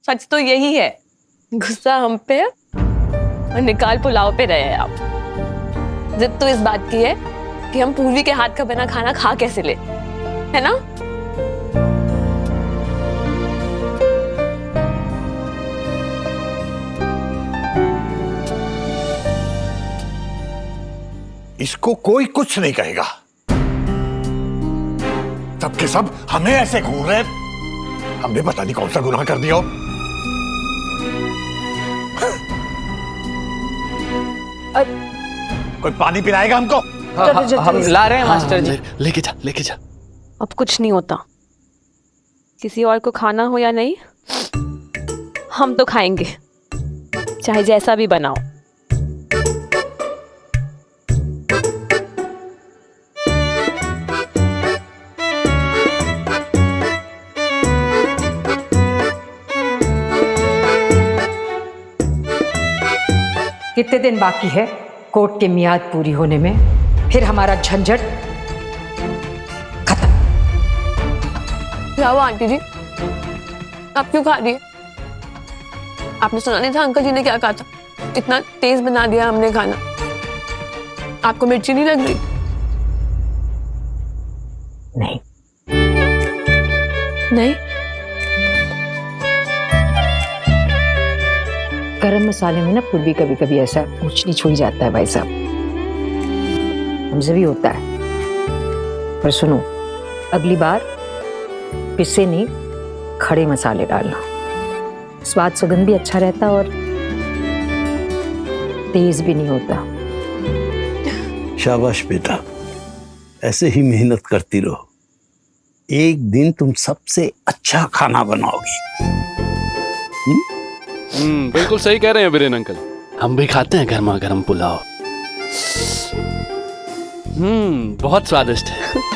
सच तो यही है, गुस्सा हम पे है और निकाल पुलाव पे रहे हैं आप। जिद तो इस बात की है कि हम पूर्वी के हाथ का बना खाना खा कैसे ले, है ना? इसको कोई कुछ नहीं कहेगा। सबके सब हमें ऐसे घूर रहे हैं। हमने पता नहीं कौन सा गुनाह कर दिया हो। कोई पानी पिलाएगा हमको? हम ला रहे हैं मास्टर जी। लेके जा, लेके जा। अब कुछ नहीं होता, किसी और को खाना हो या नहीं, हम तो खाएंगे, चाहे जैसा भी बनाओ। कितने दिन बाकी है कोर्ट की मियाद पूरी होने में? फिर हमारा झंझट खत्म। क्या हुआ आंटी जी, आप क्यों खा रही है? आपने सुना नहीं था अंकल जी ने क्या कहा था? इतना तेज बना दिया हमने खाना। आपको मिर्ची नहीं लग रही? नहीं नहीं, गरम मसाले में ना पूर्वी कभी कभी ऐसा ऊंच नीच हो ही जाता है भाई साहब, हमसे भी होता है। पर सुनो, अगली बार पिसे नहीं खड़े मसाले डालना, स्वाद सुगंध भी अच्छा रहता और तेज भी नहीं होता। शाबाश बेटा, ऐसे ही मेहनत करती रहो, एक दिन तुम सबसे अच्छा खाना बनाओगी। बिल्कुल सही कह रहे हैं वीरेन अंकल। हम भी खाते हैं गर्मा गर्म पुलाव। बहुत स्वादिष्ट है।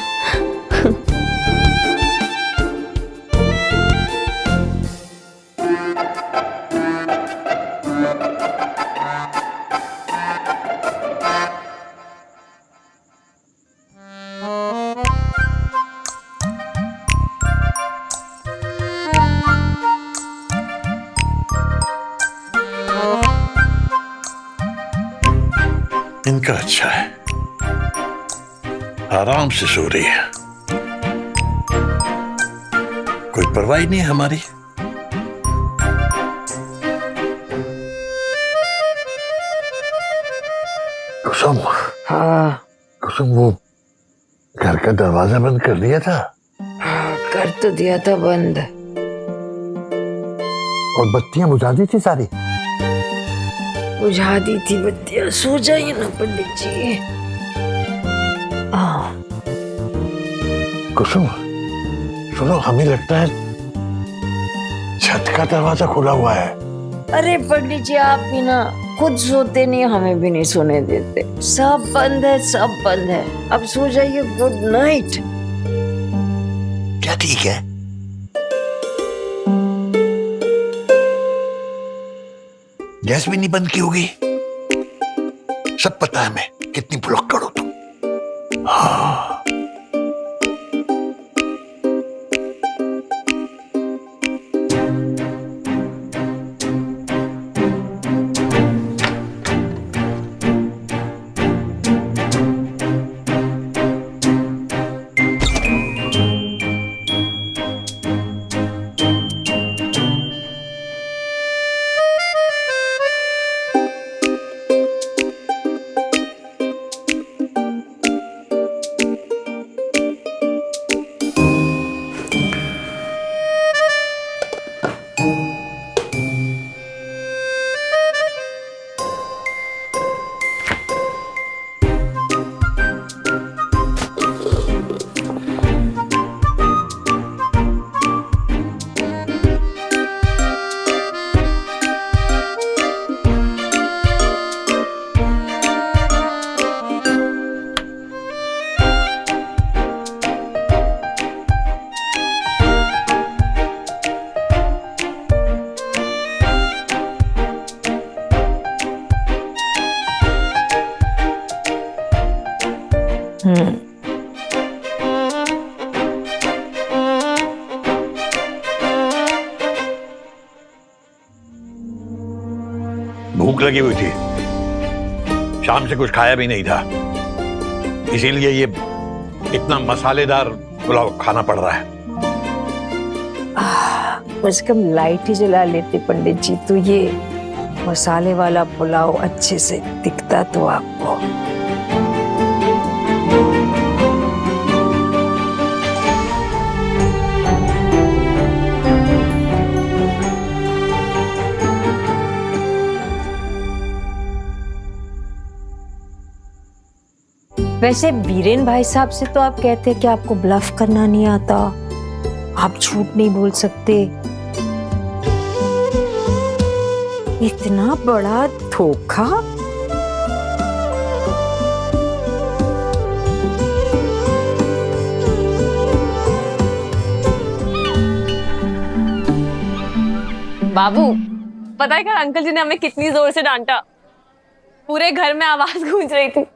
इनका अच्छा है, आराम से सो रही है, कोई परवाह नहीं है हमारी। कुसुम, हाँ कुसुम, वो घर का दरवाजा बंद कर दिया था? कर तो दिया था बंद। और बत्तियां बुझा दी थी सारी? बुझा दी थी बत्तियां। सो जाइए ना पंडित जी। कुसुम सुनो, हमें लगता है छत का दरवाजा खुला हुआ है। अरे पंडित जी, आप भी ना खुद सोते नहीं, हमें भी नहीं सोने देते। सब बंद है, सब बंद है। अब सो जाइए, गुड नाइट। क्या ठीक है? गैस भी नहीं बंद की होगी? सब पता है हमें, कितनी भुलक्कड़ हो तुम। हाँ। भूख लगी हुई थी, शाम से कुछ खाया भी नहीं था, इसीलिए ये इतना मसालेदार पुलाव खाना पड़ रहा है। कम से कम लाइट ही जला लेते पंडित जी, तो ये मसाले वाला पुलाव अच्छे से दिखता तो आपको। वैसे वीरेन भाई साहब से तो आप कहते हैं कि आपको ब्लफ करना नहीं आता, आप झूठ नहीं बोल सकते। इतना बड़ा धोखा। बाबू, पता है क्या अंकल जी ने हमें कितनी जोर से डांटा? पूरे घर में आवाज गूंज रही थी,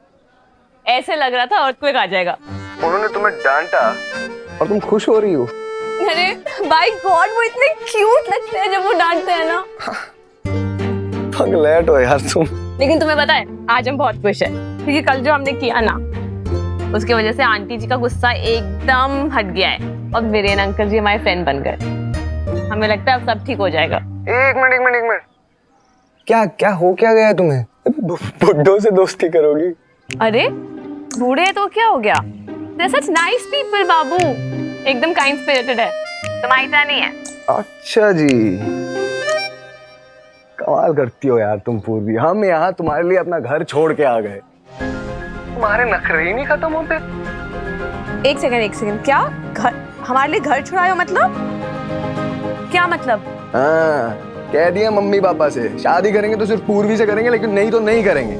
ऐसे लग रहा था अर्थक्वेक आ जाएगा। उन्होंने तुम्हें डांटा और तुम खुश हो रही हो? अरे बाय गॉड, वो इतने क्यूट लगते हैं जब वो डांटते हैं ना। पगलेट हो यार तुम। लेकिन तुम्हें पता है आज हम बहुत खुश हैं, क्योंकि कल जो हमने किया ना, उसकी वजह से आंटी जी का गुस्सा एकदम हट गया है और वीरेन अंकल जी हमारे फ्रेंड बन गए। हमें लगता है अब सब ठीक हो जाएगा। एक मिनट क्या क्या हो क्या गया तुम्हें? बुड्ढों से दोस्ती करोगी? अरे बूढ़े तो क्या हो गया? They're such nice people, बाबू। एकदम काइंड स्पिरिटेड है, तुम्हारी तरह नहीं है। अच्छा जी, कमाल करती हो यार तुम पूर्वी। हम यहाँ तुम्हारे लिए अपना घर छोड़ के आ गए, तुम्हारे नखरे ही नहीं खत्म होते। एक सेकंड, क्या घर हमारे लिए घर छुड़ाए हो? मतलब क्या मतलब? हाँ, कह दिया मम्मी पापा से शादी करेंगे तो सिर्फ पूर्वी से करेंगे, लेकिन नहीं तो नहीं करेंगे।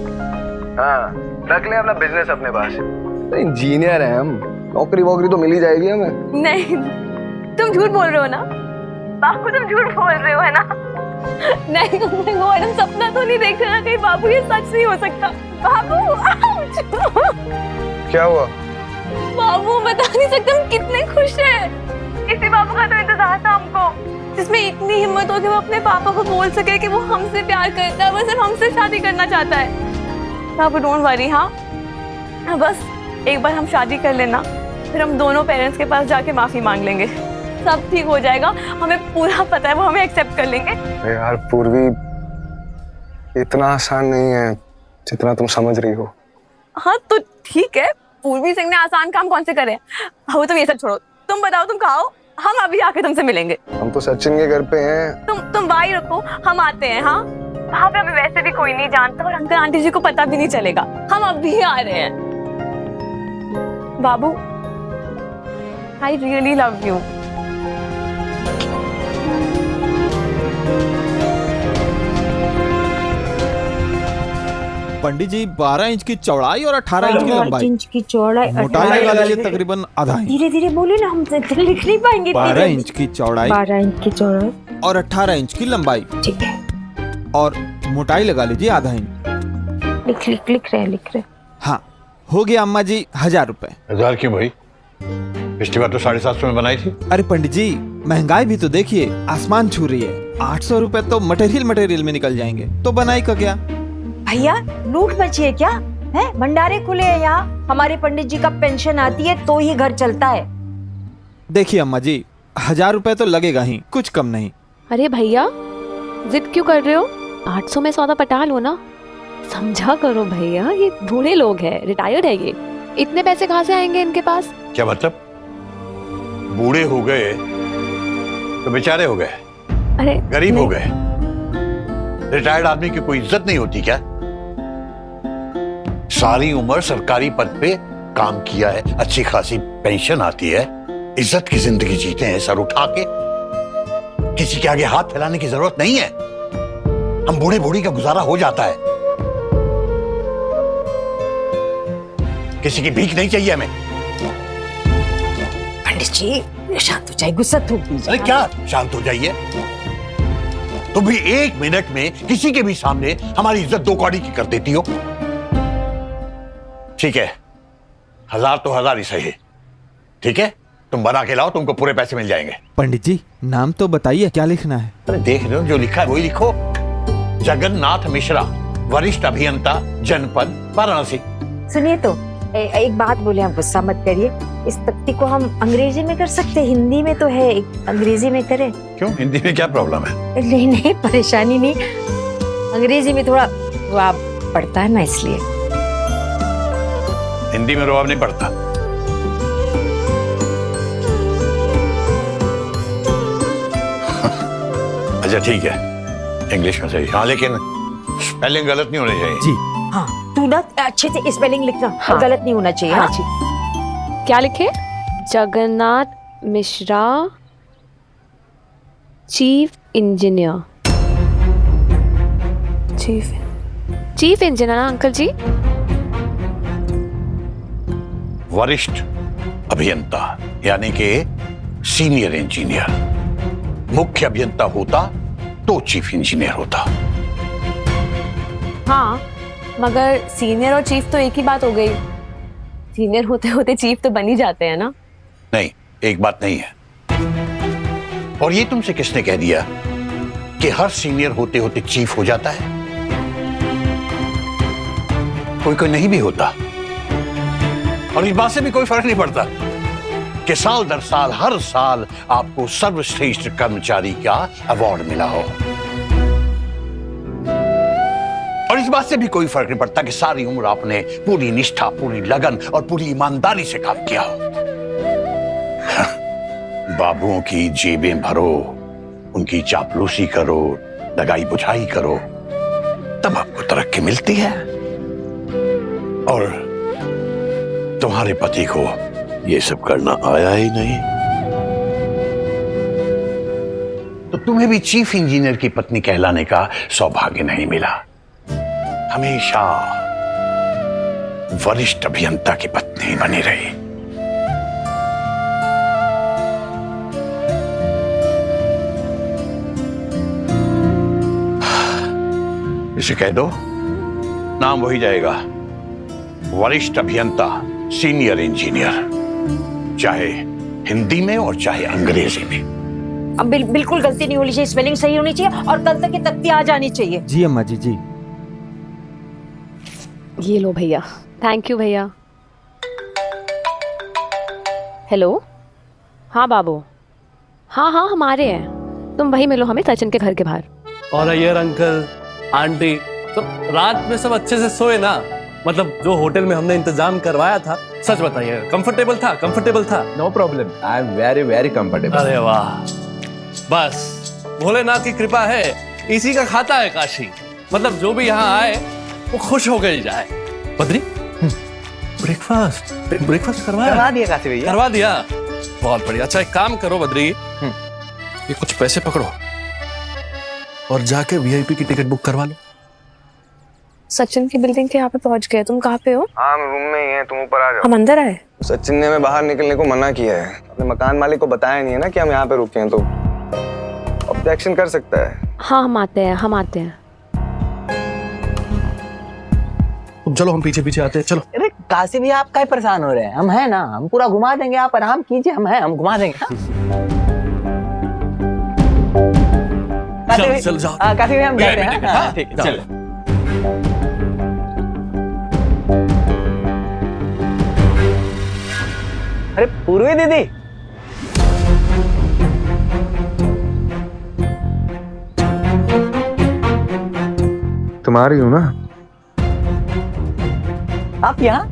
हाँ, रख ले अपना बिजनेस अपने पास। तो इंजीनियर हैं हम, नौकरी वोकरी तो मिल ही जाएगी हमें। नहीं, तुम झूठ बोल रहे हो ना बाबू, तुम झूठ बोल रहे हो है ना? नहीं, हम सपना तो नहीं देख रहे ना कहीं? बाबू ये सच नहीं हो सकता। बाबू क्या हुआ? बाबू बता नहीं सकते हम कितने खुश हैं। इसी बाबू का तो इंतजार था हमको, जिसमें इतनी हिम्मत हो कि वो अपने पापा को बोल सके कि वो हमसे प्यार करता है, वो सिर्फ हमसे शादी करना चाहता है। बाबू डोंट वरी, हाँ बस एक बार हम शादी कर लेना, फिर हम दोनों पेरेंट्स के पास जाके माफी मांग लेंगे, सब ठीक हो जाएगा। हमें पूरा पता है वो हमें एक्सेप्ट कर लेंगे। यार पूर्वी, इतना आसान नहीं है जितना तुम समझ रही हो। हाँ तो ठीक है, पूर्वी सिंह ने आसान काम कौन से करे? वो तुम ये सब छोड़ो, तुम बताओ तुम कहाँ हो? हम अभी आके तुमसे मिलेंगे। हम तो सचिन के घर पे हैं। तुम बाई रखो, हम आते हैं। हाँ वहाँ पे हमें वैसे भी कोई नहीं जानता और अंकल आंटी जी को पता भी नहीं चलेगा, हम अभी आ रहे हैं। बाबू, I really love you. Pandit ji 12 inch की चौड़ाई और 18 इंच की लंबाई। इंच की चौड़ाई, मोटाई लगा लीजिए तकरीबन आधा इंच। धीरे धीरे बोलो ना, हम लिख नहीं पाएंगे। 12 इंच की चौड़ाई, 12 इंच की चौड़ाई और 18 इंच की लंबाई, ठीक है। और मोटाई लगा लीजिए आधा इंच। लिख रहे। हाँ, हो गया अम्मा जी 1000 रुपए। 1000 क्यों भाई? पिछली बार तो 750 में बनाई थी। अरे पंडित जी, महंगाई भी तो देखिए, आसमान छू रही है। 800 रुपए तो मटेरियल में निकल जाएंगे, तो बनाई का क्या? भैया लूट मची है क्या? है भंडारे खुले हैं यहाँ, हमारे पंडित जी का पेंशन आती है तो ही घर चलता है। देखिए अम्मा जी, 1000 रुपए तो लगेगा ही, कुछ कम नहीं। अरे भैया जिद क्यों कर रहे हो? 800 में सौदा पटा लो ना, समझा करो भैया, ये बूढ़े लोग हैं, रिटायर्ड है ये, इतने पैसे कहाँ से आएंगे इनके पास? क्या मतलब? बूढ़े हो गए तो बेचारे हो गए, अरे गरीब हो गए? रिटायर्ड आदमी की कोई इज्जत नहीं होती क्या? सारी उम्र सरकारी पद पे काम किया है, अच्छी खासी पेंशन आती है, इज्जत की जिंदगी जीते हैं सर उठा के, किसी के आगे हाथ फैलाने की जरूरत नहीं है। हम बूढ़े बूढ़ी का गुजारा हो जाता है, किसी की भीख नहीं चाहिए हमें। पंडित जी शांत हो जाइए, गुस्सा थूक दीजिए। अरे क्या शांत हो जाइए? तुम भी 1 मिनट में किसी के भी सामने हमारी इज्जत 2 कौड़ी की कर देती हो। ठीक है, 1000 तो 1000 ही सही। ठीक है, तुम बना के लाओ, तुमको पूरे पैसे मिल जाएंगे। पंडित जी नाम तो बताइए, क्या लिखना है? अरे देख रहे हो, जो लिखा है वही लिखो। जगन्नाथ मिश्रा, वरिष्ठ अभियंता, जनपद वाराणसी। सुनिए तो एक बात बोले, आप गुस्सा मत करिए। इस तख्ती को हम अंग्रेजी में कर सकते हैं, हिंदी में तो है, अंग्रेजी में करें? क्यों, हिंदी में क्या प्रॉब्लम है? नहीं नहीं, परेशानी नहीं, अंग्रेजी में थोड़ा रुआब पड़ता है ना, इसलिए। हिंदी में रुआब नहीं पड़ता। अच्छा ठीक है, इंग्लिश में सही। हाँ, लेकिन स्पेलिंग गलत नहीं होनी चाहिए। जी हाँ, तू ना अच्छे से स्पेलिंग लिखना, हाँ। गलत नहीं होना चाहिए। हाँ हाँ। जी। क्या लिखे? Jagannath Mishra, chief engineer. Chief engineer ना अंकल जी? वरिष्ठ अभियंता यानी कि सीनियर इंजीनियर। मुख्य अभियंता होता तो चीफ इंजीनियर होता। हाँ, मगर सीनियर और चीफ तो एक ही बात हो गई। सीनियर होते होते चीफ तो बन ही जाते हैं ना? नहीं, एक बात नहीं है। और ये तुमसे किसने कह दिया कि हर सीनियर होते होते चीफ हो जाता है? कोई कोई नहीं भी होता। और इस बात से भी कोई फर्क नहीं पड़ता कि साल दर साल हर साल आपको सर्वश्रेष्ठ कर्मचारी का अवार्ड मिला हो। और इस बात से भी कोई फर्क नहीं पड़ता कि सारी उम्र आपने पूरी निष्ठा, पूरी लगन और पूरी ईमानदारी से काम किया हो। बाबुओं की जेबें भरो, उनकी चापलूसी करो, लगाई बुझाई करो, तब आपको तरक्की मिलती है। और तुम्हारे पति को ये सब करना आया ही नहीं, तो तुम्हें भी चीफ इंजीनियर की पत्नी कहलाने का सौभाग्य नहीं मिला। हमेशा वरिष्ठ अभियंता की पत्नी बनी रही। इसे कह दो, नाम वही जाएगा, वरिष्ठ अभियंता, सीनियर इंजीनियर, चाहे हिंदी में और चाहे अंग्रेजी में। अब बिल्कुल गलती नहीं होनी चाहिए, स्पेलिंग सही होनी चाहिए और कल तक की तख्ती आ जानी चाहिए। जी अम्मा जी। जी ये लो भैया। थैंक यू भैया। हेलो, हाँ बाबू, हाँ हाँ हमारे हैं, तुम वही मिलो हमें सचिन के घर के बाहर। और अय्यर अंकल, आंटी, तो रात में सब अच्छे से सोए ना? मतलब जो होटल में हमने इंतजाम करवाया था, सच बताइए, कंफर्टेबल था? कंफर्टेबल था? No problem, I am very very comfortable. अरे वाह, बस भोलेनाथ की कृपा है, इसी का खाता है काशी। मतलब जो भी यहाँ आए वो खुश हो गई जाए। बद्री, ब्रेकफास्ट करवा दिया काशी भैया। करवा दिया, बहुत बढ़िया। अच्छा एक काम करो बद्री, ये कुछ पैसे पकड़ो और जाके वीआईपी की टिकट बुक करवा लो। सचिन की बिल्डिंग के यहाँ पे पहुंच गए। तुम कहाँ पे हो? हाँ, हम रूम में ही हैं, तुम ऊपर आ जाओ। हम अंदर आए? सचिन ने हमें बाहर निकलने को मना किया है। अपने मकान मालिक को बताया नहीं है ना कि हम यहाँ पे रुके हैं, तो ऑब्जेक्शन कर सकता है। हाँ हम आते हैं, हम आते हैं। तुम चलो, हम पीछे पीछे आते हैं, चलो। अरे काशी भैया, आप काहे परेशान हो रहे हैं? हम हैं ना, हम पूरा घुमा देंगे, आप आराम कीजिए, हम हैं, हम घुमा देंगे। चलो जाओ। काशी भैया हम जाते हैं। हाँ, ठीक है, चलो। अरे पूर्वी दीदी, तुम आ रही हो ना? आप यहाँ?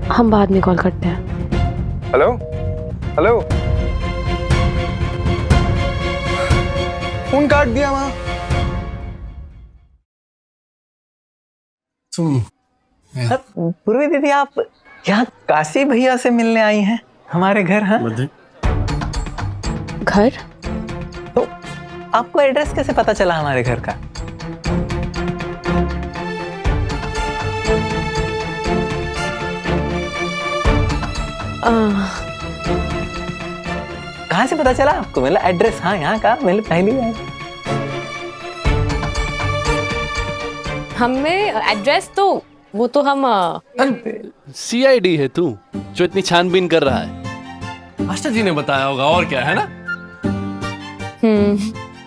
हम बाद में कॉल करते हैं। हेलो हेलो, फोन काट दिया वहां। पूर्वी दीदी, आप यहाँ काशी भैया से मिलने आई हैं हमारे घर? हाँ, घर? तो आपको एड्रेस कैसे पता चला हमारे घर का? कहाँ से पता चला आपको? मतलब एड्रेस, हाँ यहाँ का, मतलब पहली बार। हमें एड्रेस तो वो तो हम सीआईडी है तू जो इतनी छानबीन कर रहा है? मास्टर जी ने बताया होगा, और क्या है ना?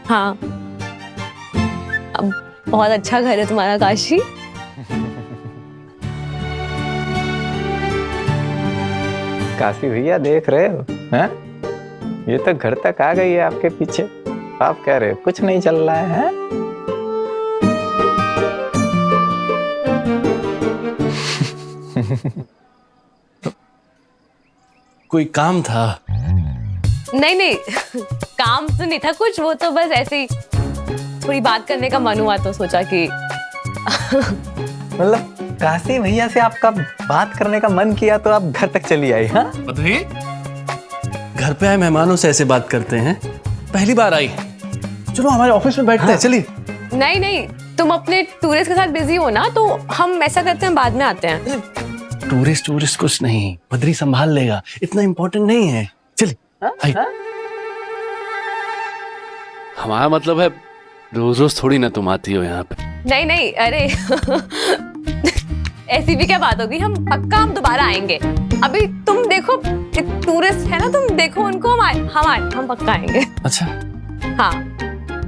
हाँ। बहुत अच्छा घर है तुम्हारा काशी। काशी भैया देख रहे हो, हैं? ये तो घर तक आ गई है आपके पीछे। आप कह रहे हो कुछ नहीं चल रहा है, हैं? कोई काम था? नहीं नहीं काम तो नहीं था कुछ, वो तो बस ऐसे ही थोड़ी बात करने का मन हुआ तो सोचा कि मतलब काशी भैया से आपका बात करने का मन किया तो आप घर तक चली आई, हाँ? बधाई। घर पे आए मेहमानों से ऐसे बात करते हैं, पहली बार आई। चलो हमारे ऑफिस में बैठते हैं, चलिए। नहीं नहीं तुम अपने टूरिस्ट के साथ बिजी हो ना, तो हम ऐसा करते हैं बाद में आते हैं। टूरिस्ट कुछ नहीं, बद्री संभाल लेगा, इतना इम्पोर्टेंट नहीं है। चलिए आई। हमारा मतलब है रोज रोज थोड़ी ना तुम आती हो यहाँ पे। नहीं नहीं अरे ऐसी भी क्या बात होगी, हम पक्का हम दोबारा आएंगे। अभी तुम देखो टूरिस्ट है ना, तुम देखो उनको, हम पक्का आएंगे। अच्छा हाँ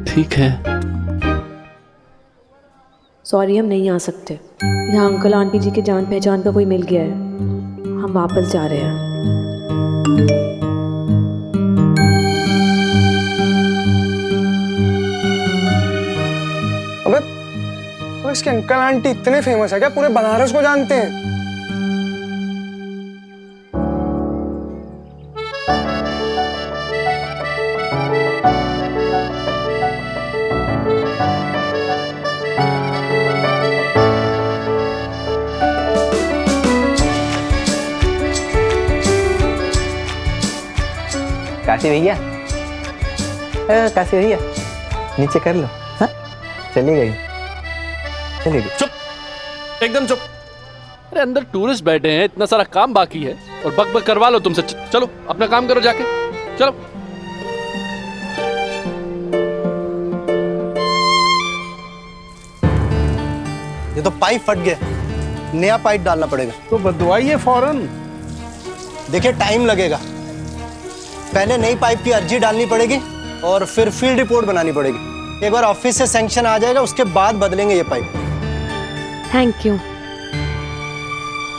ठीक है। सॉरी हम नहीं आ सकते, यहाँ अंकल आंटी जी के जान पहचान का कोई मिल गया है, हम वापस जा रहे हैं। अबे तो इसके अंकल आंटी इतने फेमस है क्या, पूरे बनारस को जानते हैं? काशी भैया, काशी भैया नीचे कर लो, हाँ? चली गई। चुप, एकदम चुप। अरे अंदर टूरिस्ट बैठे हैं, इतना सारा काम बाकी है और बक बक करवा लो तुमसे। चलो अपना काम करो जाके, चलो। ये तो पाइप फट गया, नया पाइप डालना पड़ेगा। तो बदवाइए फौरन। देखिए टाइम लगेगा, पहले नई पाइप की अर्जी डालनी पड़ेगी और फिर फील्ड रिपोर्ट बनानी पड़ेगी। एक बार ऑफिस से सैंक्शन आ जाएगा, उसके बाद बदलेंगे ये पाइप। Thank you.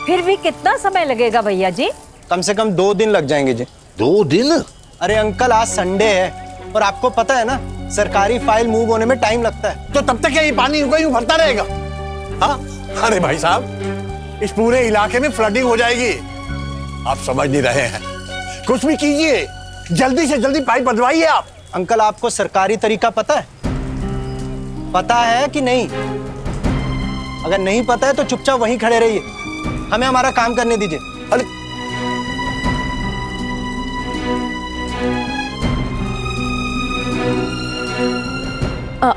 फिर भी कितना समय लगेगा भैया जी? कम से कम 2 दिन लग जाएंगे जी। 2 दिन? अरे अंकल आज संडे है और आपको पता है ना, सरकारी फाइल मूव होने में टाइम लगता है। तो तब तक क्या ये पानी यूं भरता रहेगा? हाँ? अरे भाई साहब, इस पूरे इलाके में फ्लडिंग हो जाएगी। आप समझ नहीं रहे हैं, कुछ भी कीजिए, जल्दी से जल्दी पाइप बदलवाइए आप। अंकल आपको सरकारी तरीका पता है? पता है कि नहीं? अगर नहीं पता है तो चुपचाप वहीं खड़े रहिए, हमें हमारा काम करने दीजिए। अरे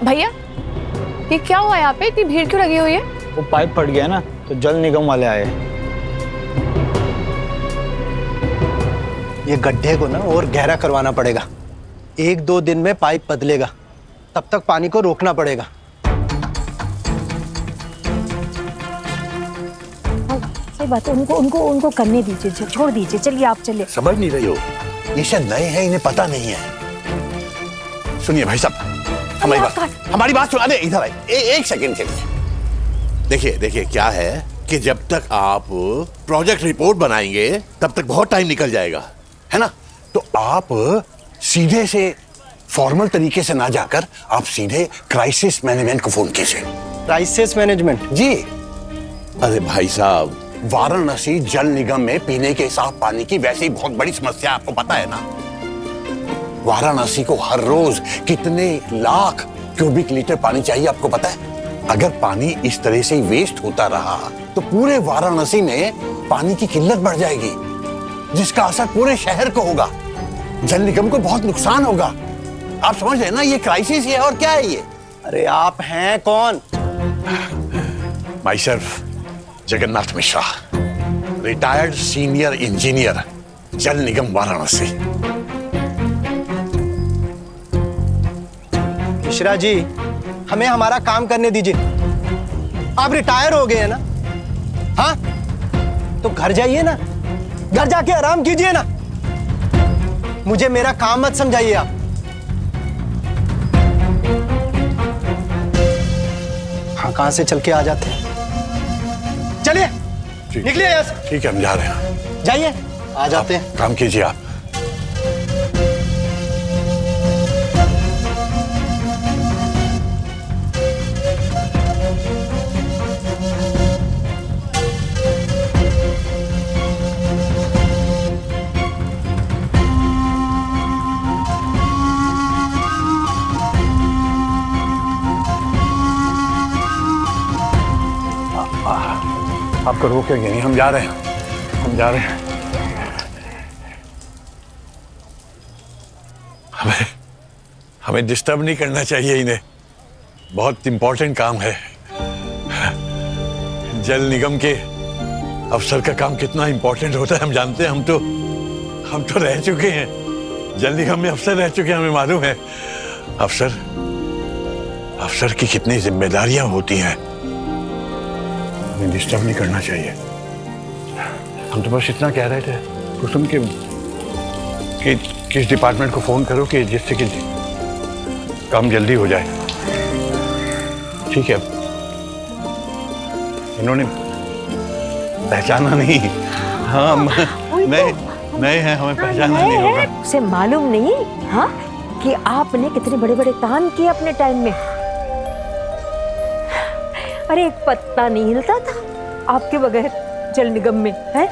भैया ये क्या हुआ यहाँ पे, इतनी भीड़ क्यों लगी हुई है? वो पाइप फट गया ना, तो जल निगम वाले आए। ये गड्ढे को ना और गहरा करवाना पड़ेगा। 1-2 दिन में पाइप बदलेगा, तब तक पानी को रोकना पड़ेगा। सही बात है, उनको करने दीजिए, छोड़ दीजिए, चलिए आप चलिए। समझ नहीं रही हो, ये शायद नए हैं, इन्हें पता नहीं है। सुनिए भाई साहब, हमारी बात सुना दे। इधर आइए, एक सेकंड के लिए। देखिए क्या है कि जब तक आप प्रोजेक्ट रिपोर्ट बनाएंगे तब तक बहुत टाइम निकल जाएगा, है ना? तो आप सीधे से फॉर्मल तरीके से ना जाकर आप सीधे क्राइसिस मैनेजमेंट को फोन कीजिए। Crisis management? जी। अरे भाई साहब, वाराणसी जल निगम में पीने के साफ पानी की वैसे ही बहुत बड़ी समस्या, आपको पता है ना? वाराणसी को हर रोज कितने लाख क्यूबिक लीटर पानी चाहिए, आपको पता है? अगर पानी इस तरह से वेस्ट होता रहा तो पूरे वाराणसी में पानी की किल्लत बढ़ जाएगी, जिसका असर पूरे शहर को होगा। जल निगम को बहुत नुकसान होगा। आप समझ रहे हैं ना, ये क्राइसिस है। और क्या है ये? अरे आप हैं कौन? My self Jagannath Mishra, retired senior engineer, जल निगम वाराणसी। मिश्रा जी, हमें हमारा काम करने दीजिए। आप रिटायर हो गए हैं ना? हाँ, तो घर जाइए ना, घर जाके आराम कीजिए ना। मुझे मेरा काम मत समझाइए आप। कहां से चल के आ जाते हैं। चलिए ठीक। निकलिए यहाँ से। ठीक है, हम जा रहे हैं। जाइए, आ जाते हैं। काम कीजिए आप। आपको रोकेंगे नहीं, हम जा रहे हैं, हम जा रहे हैं। हमें डिस्टर्ब नहीं करना चाहिए इन्हें, बहुत इंपॉर्टेंट काम है। जल निगम के अफसर का काम कितना इंपॉर्टेंट होता है हम जानते हैं। हम तो रह चुके हैं, जल निगम में अफसर रह चुके हैं, हमें मालूम है अफसर की कितनी जिम्मेदारियां होती हैं। हमें डिस्टर्ब नहीं करना चाहिए। हम तो बस इतना कह रहे थे कुसुम कि किस डिपार्टमेंट को फोन करो कि जिससे कि काम जल्दी हो जाए। ठीक है, इन्होंने पहचाना नहीं। हाँ, नए हैं, हमें पहचाना नहीं होगा। उसे मालूम नहीं हाँ कि आपने कितने बड़े बड़े काम किए अपने टाइम में। अरे एक पत्ता नहीं हिलता था आपके बगैर जल निगम में, है?